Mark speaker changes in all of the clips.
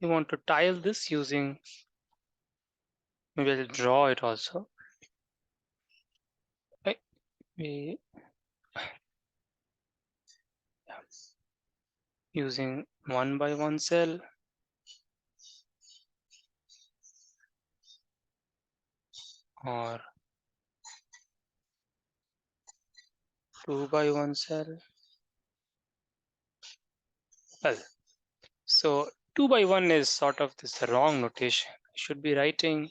Speaker 1: we want to tile this using, maybe I'll draw it also. Right? We using 1 by 1 cell, or 2 by 1 cell. Well, so 2 by 1 is sort of this wrong notation. I should be writing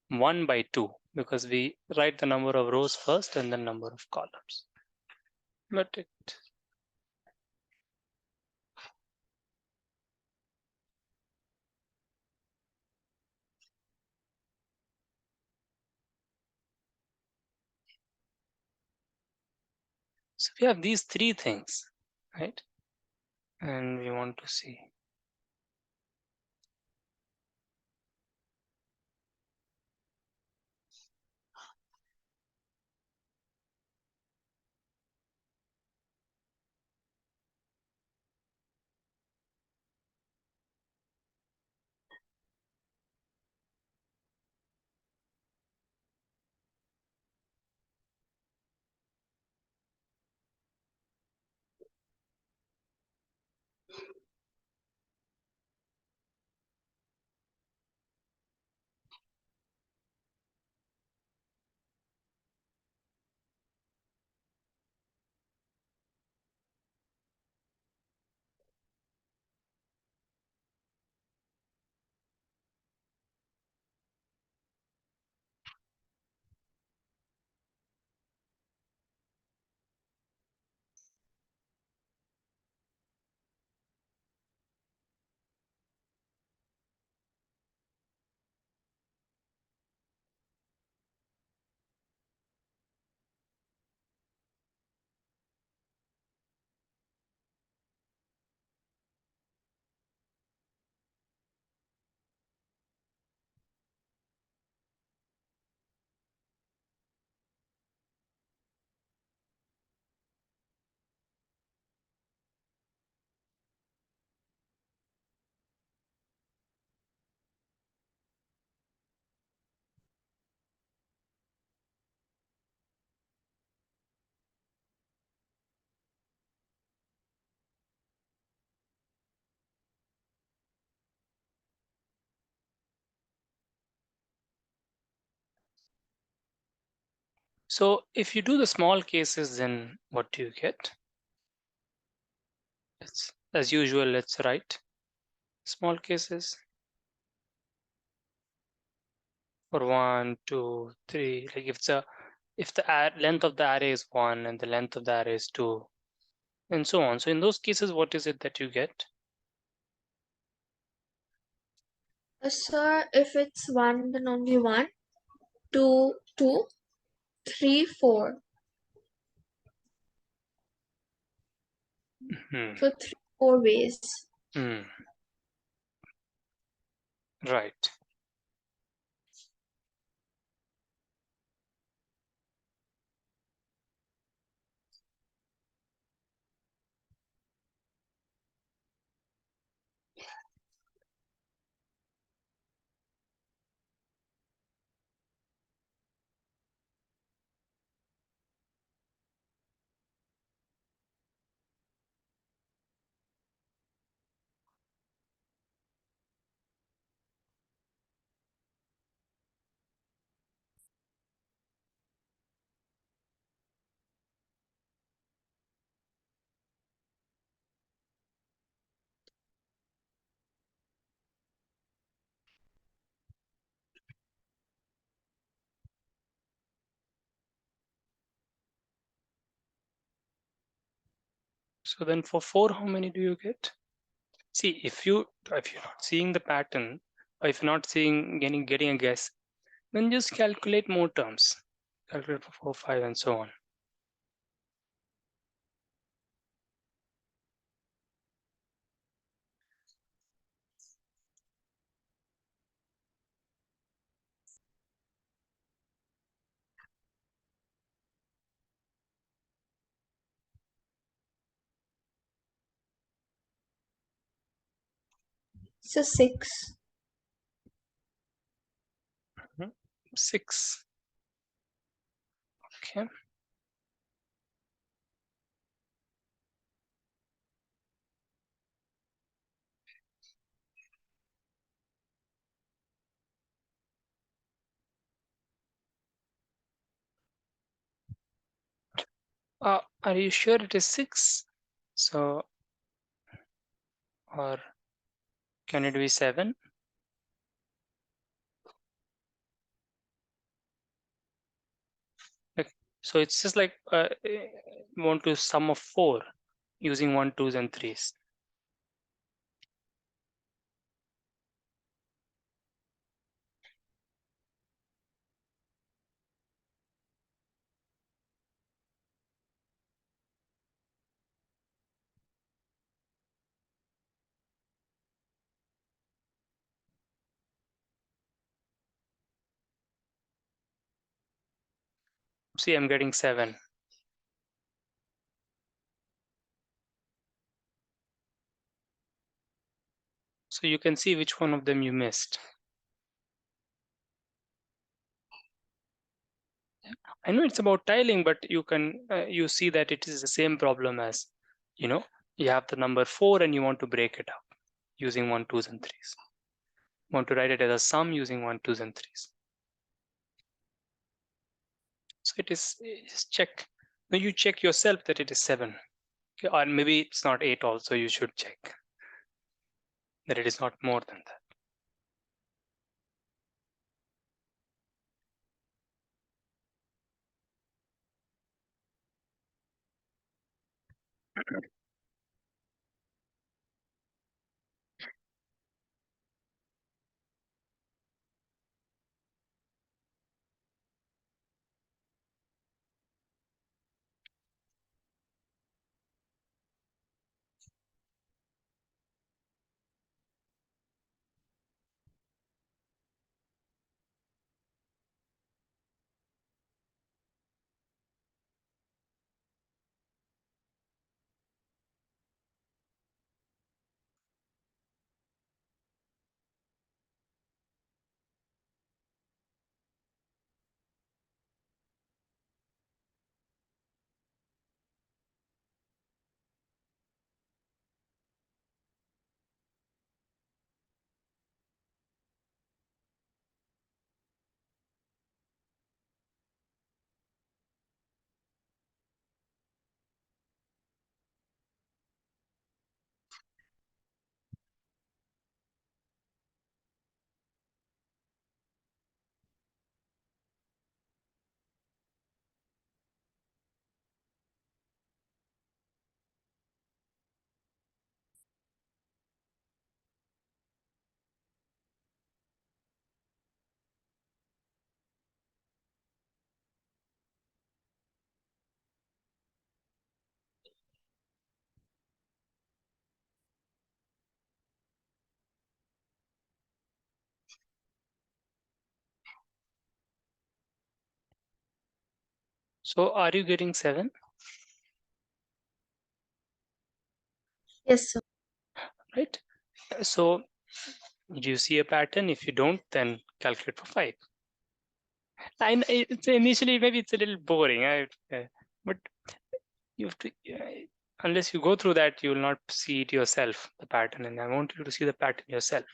Speaker 1: 1 by 2 because we write the number of rows first and then number of columns. But so we have these three things, right? And we want to see. So if you do the small cases, then what do you get? It's, as usual, let's write small cases for 1, 2, 3. Like if the length of the array is 1 and the length of the array is 2, and so on. So in those cases, what is it that you get?
Speaker 2: Sir, if it's 1, then only 1, 2, 2, 3, 4.
Speaker 1: Hmm.
Speaker 2: So 3, 4 ways.
Speaker 1: Hmm. Right. So then for 4, how many do you get? See, if you're not seeing the pattern, or if you're not seeing getting a guess, then just calculate more terms. Calculate for 4, 5, and so on.
Speaker 2: It's a 6.
Speaker 1: 6. Okay. Are you sure it is 6? So, or can it be 7? So it's just like want to sum of 4 using 1, 2s, and 3s. See, I'm getting 7. So you can see which one of them you missed. I know it's about tiling, but you can you see that it is the same problem as, you have the number 4 and you want to break it up using 1, 2s, and 3s. Want to write it as a sum using 1, 2s, and 3s. So it is just check. Now you check yourself that it is 7. Okay, or maybe it's not 8 also. You should check that it is not more than that. So are you getting 7?
Speaker 2: Yes, sir.
Speaker 1: Right? So do you see a pattern? If you don't, then calculate for 5. And it's initially maybe it's a little boring, but you have to, unless you go through that, you will not see it yourself, the pattern. And I want you to see the pattern yourself.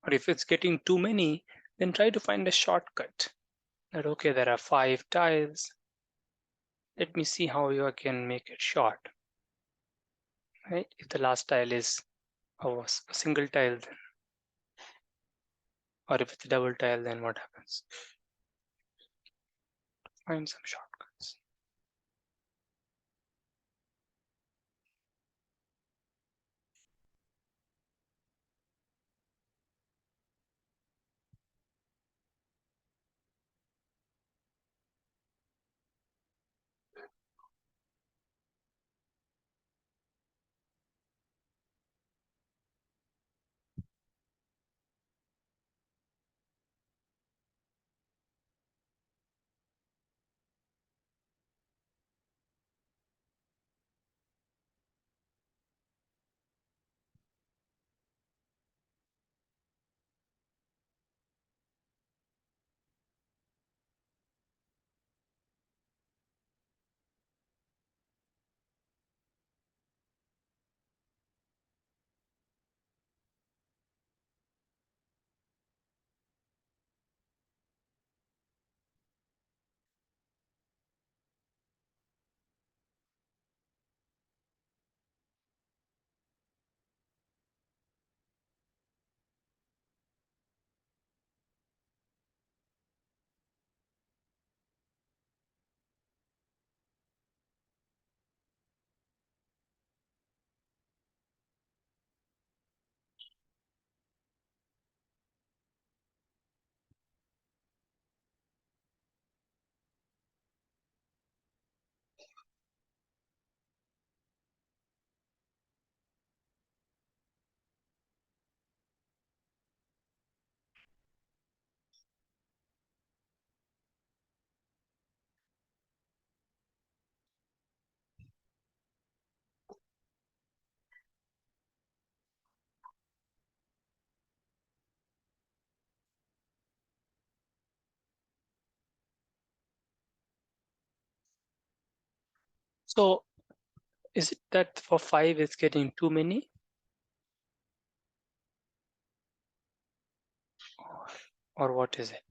Speaker 1: Or if it's getting too many, then try to find a shortcut. That okay, there are 5 tiles. Let me see how you can make it short. Right? If the last tile is a single tile, then, or if it's a double tile, then what happens? Find some shortcuts. So is it that for 5 it's getting too many? Or what is it?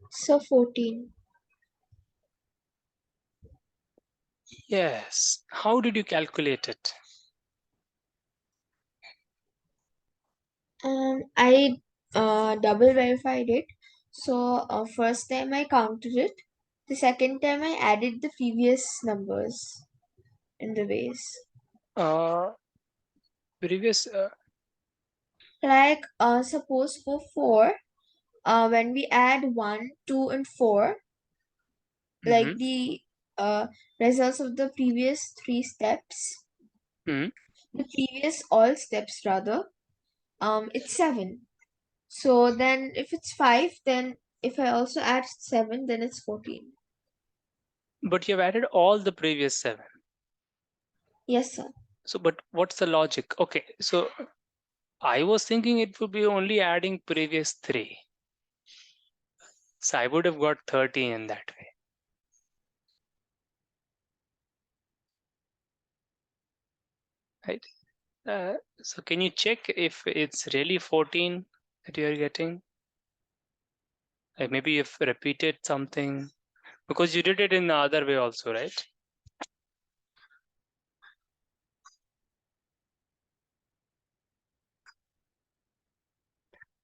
Speaker 2: So 14.
Speaker 1: Yes. How did you calculate it?
Speaker 2: I double verified it. So first time I counted it. The second time I added the previous numbers in the base.
Speaker 1: Uh, previous,
Speaker 2: Like suppose for 4, when we add 1, 2, and 4, like
Speaker 1: mhm,
Speaker 2: the uh, results of the previous 3 steps,
Speaker 1: mhm.
Speaker 2: the previous all steps rather, it's 7. So then if it's 5, then if I also add 7, then it's 14.
Speaker 1: But you've added all the previous 7.
Speaker 2: Yes, sir.
Speaker 1: So, but what's the logic? Okay, so I was thinking it would be only adding previous 3. So I would have got 30 in that way, right? So can you check if it's really 14 that you're getting? Like maybe you've repeated something because you did it in the other way also, right?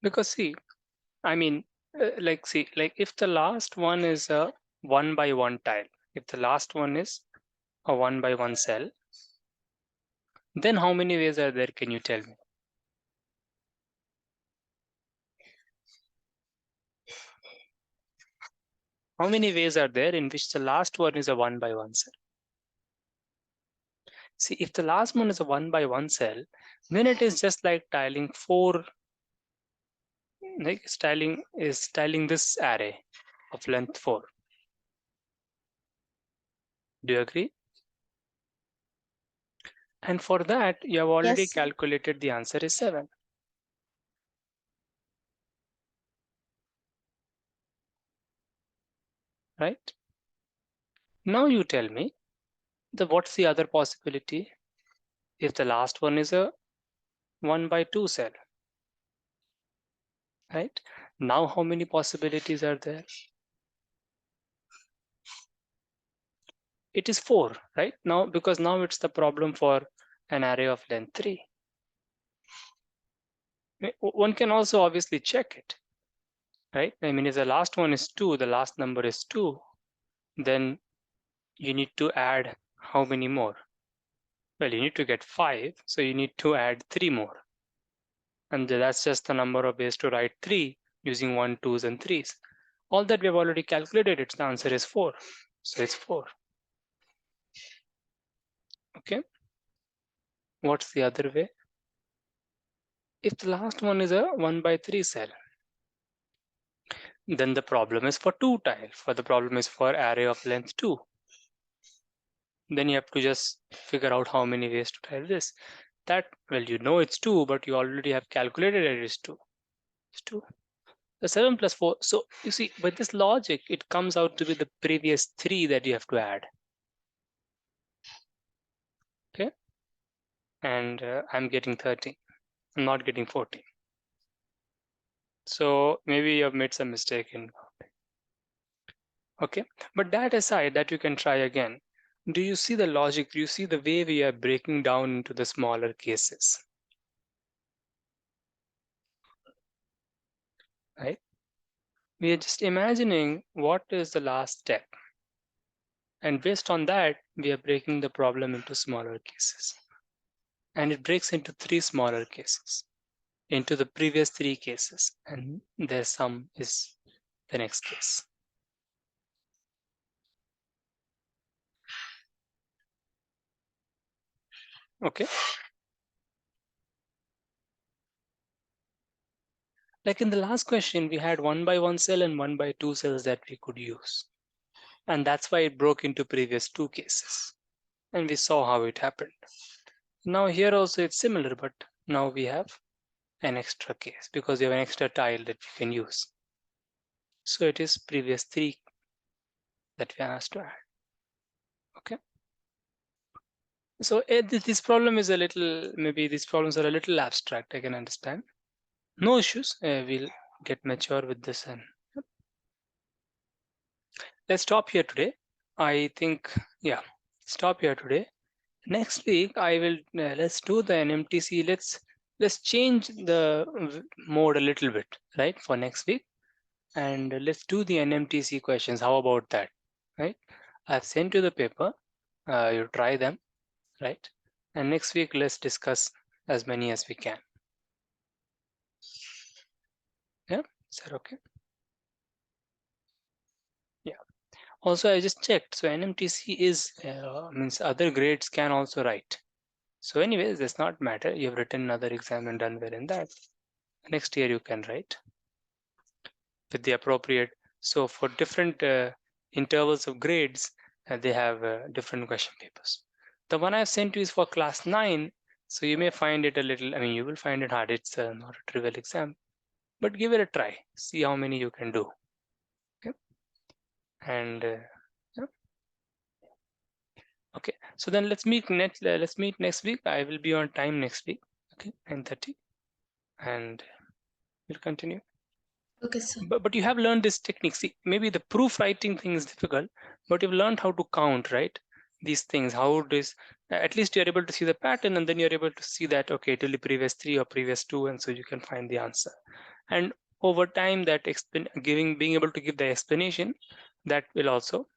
Speaker 1: Because see, I mean, like see, like if the last one is a 1 by 1 tile, if the last one is a 1 by 1 cell, then how many ways are there? Can you tell me? How many ways are there in which the last one is a 1 by 1 cell? See, if the last one is a 1 by 1 cell, then it is just like tiling 4, like tiling this array of length 4. Do you agree? And for that, you have already
Speaker 2: Yes, sir.
Speaker 1: calculated the answer is 7, right? Now you tell me what's the other possibility if the last one is a 1 by 2 cell, right? Now how many possibilities are there? It is 4, right? Now, because now it's the problem for an array of length 3. One can also obviously check it, right? I mean, if the last one is 2, the last number is 2, then you need to add how many more? Well, you need to get 5, so you need to add 3 more. And that's just the number of ways to write 3 using 1, 2s, and 3s. All that we have already calculated, its the answer is 4. So it's 4. Okay. What's the other way? If the last one is a 1 by 3 cell, then the problem is for 2 tile. For the problem is for array of length 2. Then you have to just figure out how many ways to tile this. That, well, you know it's 2, but you already have calculated it is 2. It's 2. The 7 plus 4. So you see, with this logic, it comes out to be the previous 3 that you have to add. Okay. And I'm getting 30. I'm not getting 40. So maybe you have made some mistake in. Okay. But that aside, that you can try again. Do you see the logic? Do you see the way we are breaking down into the smaller cases? Right? We are just imagining what is the last step. And based on that, we are breaking the problem into smaller cases. And it breaks into 3 smaller cases, into the previous 3 cases. And their sum is the next case. Okay. Like in the last question, we had 1 by 1 cell and 1 by 2 cells that we could use. And that's why it broke into previous 2 cases. and we saw how it happened. Now here also it's similar, but now we have an extra case because we have an extra tile that we can use. So it is previous 3 that we are asked to add. Okay. So this problem is a little, maybe these problems are a little abstract, I can understand. No issues, we'll get mature with this. And let's stop here today. I think, yeah, stop here today. Next week, I will, let's do the NMTC. Let's change the mode a little bit, right, for next week. And let's do the NMTC questions. How about that, right? I've sent you the paper. You try them, right? And next week, let's discuss as many as we can. Yeah, is that okay? Yeah. Also, I just checked. So NMTC is means other grades can also write. So anyways, does not matter. You've written another exam and done well in that. Next year you can write with the appropriate. So for different intervals of grades, they have different question papers. The one I sent you is for class 9. So you may find it a little, I mean, you will find it hard. It's not a trivial exam, but give it a try. See how many you can do. Okay. And yeah. Okay, so then let's meet next week. I will be on time next week. Okay, 9:30, and we'll continue.
Speaker 2: Okay, sir.
Speaker 1: But you have learned this technique. See, maybe the proof writing thing is difficult, but you've learned how to count, right? These things, how this, at least you're able to see the pattern, and then you're able to see that, okay, till the previous 3 or previous 2, and so you can find the answer. And over time, that being able to give the explanation, that will also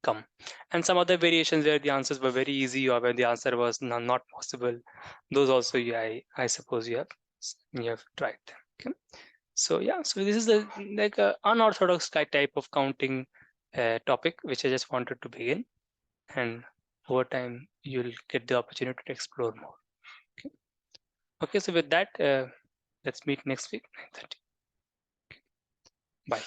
Speaker 1: come. And some other variations where the answers were very easy or where the answer was not possible, those also I suppose you have tried them. Okay. So yeah, so this is like a unorthodox type of counting topic which I just wanted to begin, and over time you'll get the opportunity to explore more. Okay, okay, so with that, let's meet next week 9:30. Bye.